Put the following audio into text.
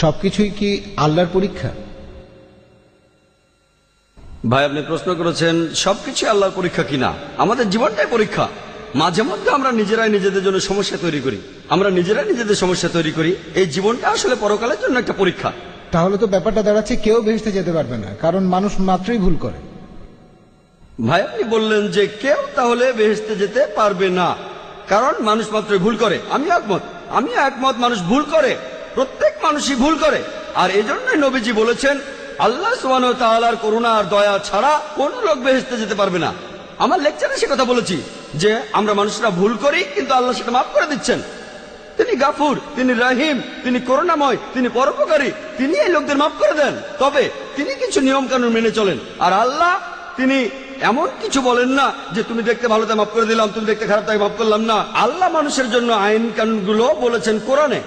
সবকিছুই কি আল্লাহর পরীক্ষা? ভাই, আপনি প্রশ্ন করেছেন সবকিছু আল্লাহর পরীক্ষা কিনা। আমাদের জীবনটাই পরীক্ষা। মাঝে মধ্যে আমরা নিজেরাই নিজেদের জন্য সমস্যা তৈরি করি, আমরা নিজেরাই নিজেদের সমস্যা তৈরি করি। এই জীবনটা আসলে পরকালের জন্য একটা পরীক্ষা। তাহলে তো ব্যাপারটা দাঁড়াচ্ছে কেউ বেহেশতে যেতে পারবে না, কারণ মানুষ মাত্রই ভুল করে। ভাই, আপনি বললেন যে কেউ তাহলে বেহেশতে যেতে পারবে না, কারণ মানুষ মাত্রই ভুল করে। আমি একমত, মানুষ ভুল করে, প্রত্যেক মানুষই ভুল করে। আর এজন্যই নবীজি বলেছেন, আল্লাহ সুবহানাহু ওয়া তাআলার করুণা আর দয়া ছাড়া কোন লোক বেহেশতে যেতে পারবে না। আমার লেকচারে সে কথা বলেছি যে আমরা মানুষরা ভুল করি, কিন্তু আল্লাহ সেটা মাফ করে দিচ্ছেন। তিনি গাফুর, তিনি রাহিম, তিনি করুণাময়, তিনি পরোপকারী, তিনি এই লোকদের মাফ করে দেন। তবে তিনি কিছু নিয়ম কানুন মেনে চলেন। আর আল্লাহ, তিনি এমন কিছু বলেন না যে তুমি দেখতে ভালো তাই মাফ করে দিলাম, তুমি দেখতে খারাপ তাই মাফ করলাম না। আল্লাহ মানুষের জন্য আইন কানুনগুলো বলেছেন কোরআনে।